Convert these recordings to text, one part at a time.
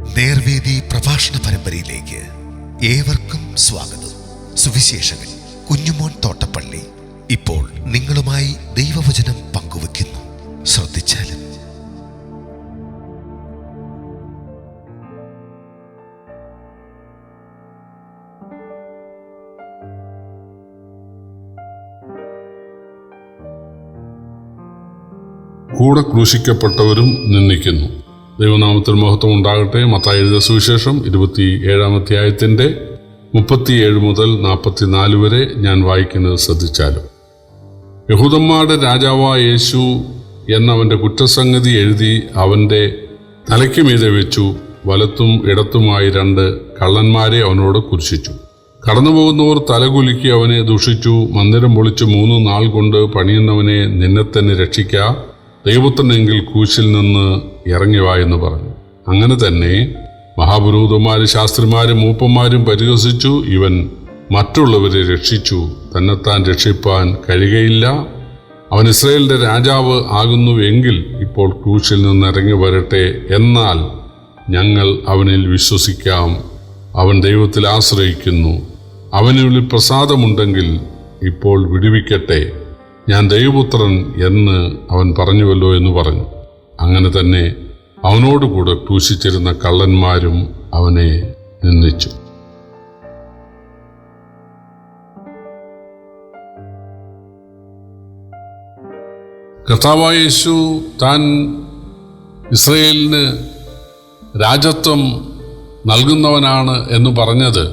നേർവേദി പ്രഭാഷണ പരമ്പരയിലേക്ക് ഏവർക്കും സ്വാഗതം. സുവിശേഷകൻ കുഞ്ഞുമോൻ തോട്ടപ്പള്ളി ഇപ്പോൾ നിങ്ങളുമായി ദൈവവചനം പങ്കുവെക്കുന്നു. ശ്രദ്ധിച്ചാലും. കൂടെ ക്രൂശിക്കപ്പെട്ടവരും നിന്ദിക്കുന്നു. ദൈവനാമത്തിൽ മഹത്വം ഉണ്ടാകട്ടെ. മത്തായി എഴുതിയ സുവിശേഷം 27-ാം അധ്യായത്തിൻ്റെ 37 മുതൽ 44 വരെ ഞാൻ വായിക്കുന്നത് ശ്രദ്ധിച്ചാലും. യഹൂദന്മാരുടെ രാജാവായ യേശു എന്നവൻ്റെ കുറ്റസംഗതി എഴുതി അവൻ്റെ തലയ്ക്ക് മീതെ വെച്ചു. വലത്തും ഇടത്തുമായി 2 കള്ളന്മാരെ അവനോട് കുരിശിച്ചു. കടന്നുപോകുന്നവർ തലകുലുക്കി അവനെ ദുഷിച്ചു. മന്ദിരം പൊളിച്ച് 3 നാൾ കൊണ്ട് പണിയുന്നവനെ, നിന്നെ തന്നെ രക്ഷിക്കുക, ദൈവത്തിനെങ്കിൽ ക്രൂശിൽ നിന്ന് ഇറങ്ങി വാ എന്ന് പറഞ്ഞു. അങ്ങനെ തന്നെ മഹാപുരോഹിതന്മാരും ശാസ്ത്രിമാരും മൂപ്പന്മാരും പരിഹസിച്ചു. ഇവൻ മറ്റുള്ളവരെ രക്ഷിച്ചു, തന്നെത്താൻ രക്ഷിപ്പാൻ കഴിയുകയില്ല. അവൻ ഇസ്രായേലിന്റെ രാജാവ് ആകുന്നു എങ്കിൽ ഇപ്പോൾ ക്രൂശിൽ നിന്ന് ഇറങ്ങി വരട്ടെ. എന്നാൽ ഞങ്ങൾ അവനിൽ വിശ്വസിക്കാം. അവൻ ദൈവത്തിൽ ആശ്രയിക്കുന്നു. അവനുള്ളിൽ പ്രസാദമുണ്ടെങ്കിൽ ഇപ്പോൾ വിടുവിക്കട്ടെ. ഞാൻ ദൈവപുത്രൻ എന്ന് അവൻ പറഞ്ഞുവല്ലോ എന്ന് പറഞ്ഞു. അങ്ങനെ തന്നെ അവനോടുകൂടെ ക്രൂശിച്ചിരുന്ന കള്ളന്മാരും അവനെ നിന്ദിച്ചു. കർത്താവായ യേശു താൻ ഇസ്രായേലിന് രാജത്വം നൽകുന്നവനാണ് എന്ന് പറഞ്ഞത്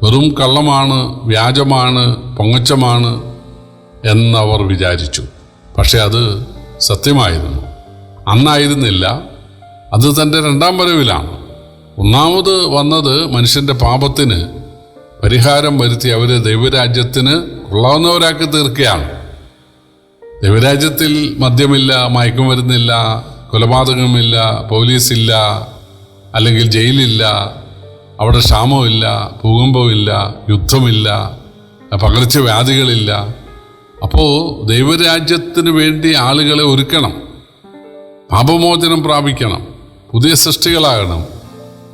വെറും കള്ളമാണ്, വ്യാജമാണ്, പൊങ്ങച്ചമാണ് എന്നവർ വിചാരിച്ചു. പക്ഷെ അത് സത്യമായിരുന്നു. അന്നായിരുന്നില്ല, അത് തൻ്റെ 2ാം വരവിലാണ്. ഒന്നാമത് വന്നത് മനുഷ്യൻ്റെ പാപത്തിന് പരിഹാരം വരുത്തി അവരെ ദൈവരാജ്യത്തിന് കൊള്ളാവുന്നവരാക്കി തീർക്കുകയാണ്. ദൈവരാജ്യത്തിൽ മദ്യമില്ല, മയക്കുമരുന്നില്ല, കൊലപാതകമില്ല, പോലീസില്ല, അല്ലെങ്കിൽ ജയിലില്ല, അവിടെ ക്ഷാമമില്ല, ഭൂകമ്പമില്ല, യുദ്ധമില്ല, പകർച്ചവ്യാധികളില്ല. അപ്പോൾ ദൈവരാജ്യത്തിന് വേണ്ടി ആളുകളെ ഒരുക്കണം, പാപമോചനം പ്രാപിക്കണം, പുതിയ സൃഷ്ടികളാകണം.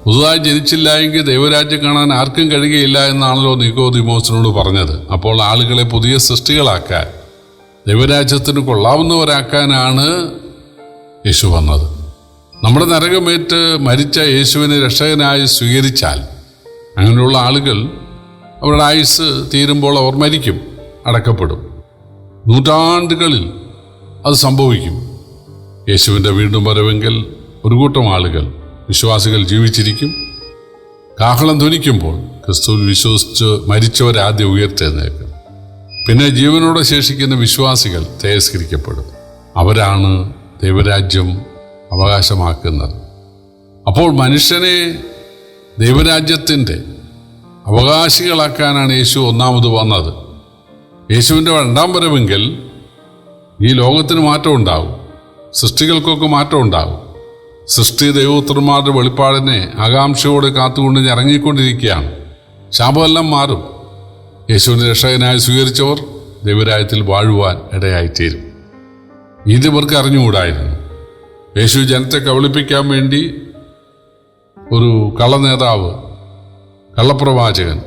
പുതുതായി ജനിച്ചില്ല എങ്കിൽ ദൈവരാജ്യം കാണാൻ ആർക്കും കഴിയുകയില്ല എന്നാണല്ലോ നിക്കോദിമോസിനോട് പറഞ്ഞത്. അപ്പോൾ ആളുകളെ പുതിയ സൃഷ്ടികളാക്കാൻ, ദൈവരാജ്യത്തിന് കൊള്ളാവുന്നവരാക്കാനാണ് യേശു വന്നത്. നമ്മുടെ നരകമേറ്റ് മരിച്ച യേശുവിനെ രക്ഷകനായി സ്വീകരിച്ചാൽ അങ്ങനെയുള്ള ആളുകൾ അവരുടെ ആയുസ് തീരുമ്പോൾ അവർ മരിക്കും, അടക്കപ്പെടും. നൂറ്റാണ്ടുകളിൽ അത് സംഭവിക്കും. യേശുവിൻ്റെ വീണ്ടും വരവെങ്കിൽ ഒരു കൂട്ടം ആളുകൾ, വിശ്വാസികൾ ജീവിച്ചിരിക്കും. കാഹളം ധ്വനിക്കുമ്പോൾ ക്രിസ്തുവിൽ വിശ്വസിച്ച് മരിച്ചവരാദ്യം ഉയർത്തെഴുന്നേൽക്കും. പിന്നെ ജീവനോടെ ശേഷിക്കുന്ന വിശ്വാസികൾ തിരസ്കരിക്കപ്പെടും. അവരാണ് ദൈവരാജ്യം അവകാശമാക്കുന്നത്. അപ്പോൾ മനുഷ്യനെ ദൈവരാജ്യത്തിൻ്റെ അവകാശികളാക്കാനാണ് യേശു ഒന്നാമത് വന്നത്. യേശുവിൻ്റെ 2ാം വരവെങ്കിൽ ഈ ലോകത്തിന് മാറ്റം ഉണ്ടാകും, സൃഷ്ടികൾക്കൊക്കെ മാറ്റം ഉണ്ടാകും. സൃഷ്ടി ദൈവപുത്രന്മാരുടെ വെളിപ്പാടിനെ ആകാംക്ഷയോടെ കാത്തുകൊണ്ട് ഇറങ്ങിക്കൊണ്ടിരിക്കുകയാണ്. ശാപമെല്ലാം മാറും. യേശുവിനെ രക്ഷകനായി സ്വീകരിച്ചവർ ദൈവരാജ്യത്തിൽ വാഴുവാൻ ഇടയായിത്തീരും. ഇവർക്ക് അറിഞ്ഞുകൂടായിരുന്നു. യേശു ജനത്തെ കബളിപ്പിക്കാൻ വേണ്ടി ഒരു കള്ളനേതാവ്, കള്ളപ്രവാചകൻ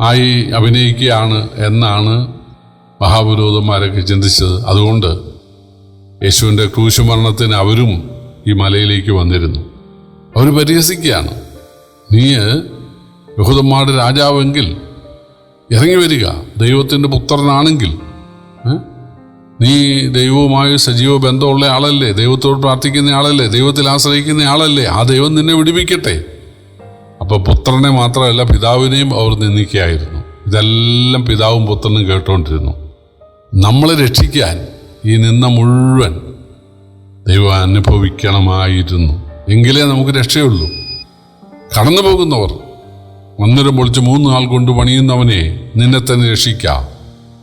ആയി അഭിനയിക്കുകയാണ് എന്നാണ് മഹാപുരോഹിതന്മാരൊക്കെ ചിന്തിച്ചത്. അതുകൊണ്ട് യേശുവിൻ്റെ ക്രൂശുമരണത്തിന് അവരും ഈ മലയിലേക്ക് വന്നിരുന്നു. അവർ പരിഹസിക്കുകയാണ്. നീ യഹൂദന്മാരുടെ രാജാവെങ്കിൽ ഇറങ്ങി വരിക, ദൈവത്തിൻ്റെ പുത്രനാണെങ്കിൽ നീ ദൈവവുമായി സജീവ ബന്ധമുള്ള ആളല്ലേ, ദൈവത്തോട് പ്രാർത്ഥിക്കുന്ന ആളല്ലേ, ദൈവത്തിൽ ആശ്രയിക്കുന്ന ആളല്ലേ, ആ ദൈവം നിന്നെ വിടുവിക്കട്ടെ. അപ്പോൾ പുത്രനെ മാത്രമല്ല പിതാവിനെയും അവർ നിന്ദിക്കുകയായിരുന്നു. ഇതെല്ലാം പിതാവും പുത്രനും കേട്ടുകൊണ്ടിരുന്നു. നമ്മളെ രക്ഷിക്കാൻ ഈ നിന്ന മുഴുവൻ ദൈവം അനുഭവിക്കണമായിരുന്നു. എങ്കിലേ നമുക്ക് രക്ഷയുള്ളൂ. കടന്നു പോകുന്നവർ, മന്ദിരം പൊളിച്ച് 3 നാൾ കൊണ്ട് പണിയുന്നവനെ, നിന്നെ തന്നെ രക്ഷിക്കാം,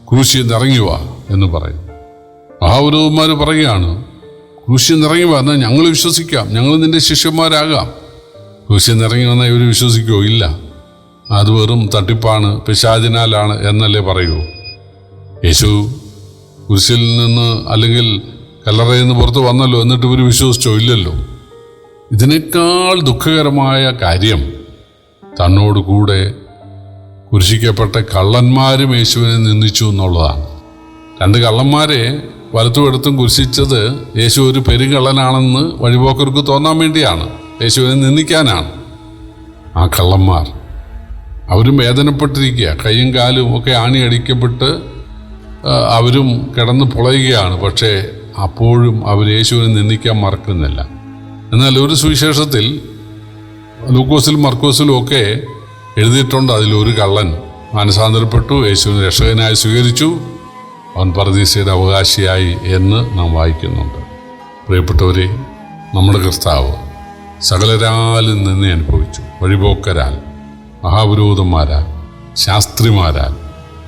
ക്രൂശിൽ നിന്ന് ഇറങ്ങി വാ എന്ന് പറയും. മഹാപുരോഹിതന്മാർ പറയുകയാണ്, ക്രൂശിൽ നിന്ന് ഇറങ്ങി വാ, എന്നാൽ ഞങ്ങൾ വിശ്വസിക്കാം, ഞങ്ങൾ നിന്റെ ശിഷ്യന്മാരാകാം. ക്രൂശിൽ നിന്ന് ഇറങ്ങി വന്നാൽ ഇവർ വിശ്വസിക്കുമോ? ഇല്ല, അത് വെറും തട്ടിപ്പാണ്, പിശാചിനാലാണ് എന്നല്ലേ പറയൂ. യേശു കുരിശിൽ നിന്ന് അല്ലെങ്കിൽ കല്ലറയിൽ നിന്ന് പുറത്ത് വന്നല്ലോ, എന്നിട്ട് ഇവർ വിശ്വസിച്ചോ? ഇല്ലല്ലോ. ഇതിനേക്കാൾ ദുഃഖകരമായ കാര്യം തന്നോടുകൂടെ കുരിശിക്കപ്പെട്ട കള്ളന്മാരും യേശുവിനെ നിന്ദിച്ചു എന്നുള്ളതാണ്. 2 കള്ളന്മാരെ വലത്തും ഇടത്തും കുരിശിച്ചത് യേശു ഒരു പെരുകള്ളനാണെന്ന് വഴിപോക്കർക്ക് തോന്നാൻ വേണ്ടിയാണ്, യേശുവിനെ നിന്ദിക്കാനാണ്. ആ കള്ളന്മാർ അവരും വേദനപ്പെട്ടിരിക്കുക, കൈയും കാലും ഒക്കെ ആണിയടിക്കപ്പെട്ട് അവരും കിടന്ന് പുളയുകയാണ്. പക്ഷേ അപ്പോഴും അവർ യേശുവിനെ നിന്ദിക്കാൻ മറക്കുന്നില്ല. എന്നാൽ ഒരു സുവിശേഷത്തിൽ ലൂക്കോസിലും മർക്കോസിലും ഒക്കെ എഴുതിയിട്ടുണ്ട്, അതിലൊരു കള്ളൻ മാനസാന്തരപ്പെട്ടു, യേശുവിനെ രക്ഷകനായി സ്വീകരിച്ചു, അവൻ പറുദീസയുടെ അവകാശിയായി എന്ന് നാം വായിക്കുന്നുണ്ട്. പ്രിയപ്പെട്ടവരെ, നമ്മുടെ കർത്താവ് സകലരാലും നിന്നെ അനുഭവിച്ചു. വഴിപോക്കരാൽ, മഹാപുരോഹിതന്മാരാൽ, ശാസ്ത്രിമാരാൽ,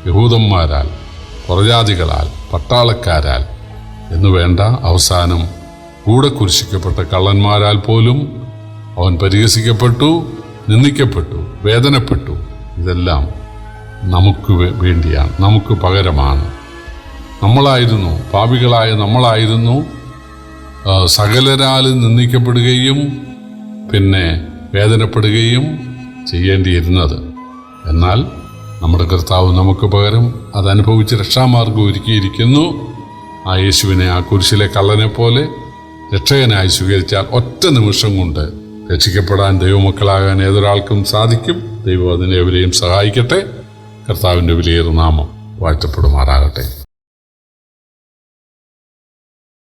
യഹൂദന്മാരാൽ, പുറജാതികളാൽ, പട്ടാളക്കാരാൽ എന്നു വേണ്ട, അവസാനം കൂടെ കുരിശിക്കപ്പെട്ട കള്ളന്മാരാൽ പോലും അവൻ പരിഹസിക്കപ്പെട്ടു, നിന്ദിക്കപ്പെട്ടു, വേദനപ്പെട്ടു. ഇതെല്ലാം നമുക്ക് വേണ്ടിയാണ്, നമുക്ക് പകരമാണ്. നമ്മളായിരുന്നു, പാപികളായ നമ്മളായിരുന്നു സകലരാലും നിന്ദിക്കപ്പെടുകയും പിന്നെ വേദനപ്പെടുകയും ചെയ്യേണ്ടിയിരുന്നത്. എന്നാൽ നമ്മുടെ കർത്താവ് നമുക്ക് പകരം അതനുഭവിച്ച് രക്ഷാമാർഗം ഒരുക്കിയിരിക്കുന്നു. ആ യേശുവിനെ, ആ കുരിശിലെ കള്ളനെ പോലെ രക്ഷകനായി സ്വീകരിച്ചാൽ ഒറ്റ നിമിഷം കൊണ്ട് രക്ഷിക്കപ്പെടാൻ, ദൈവമക്കളാകാൻ ഏതൊരാൾക്കും സാധിക്കും. ദൈവം അതിനെ എവരെയും സഹായിക്കട്ടെ. കർത്താവിൻ്റെ വിലയേറിയ നാമം വാഴ്ത്തപ്പെടുമാറാകട്ടെ.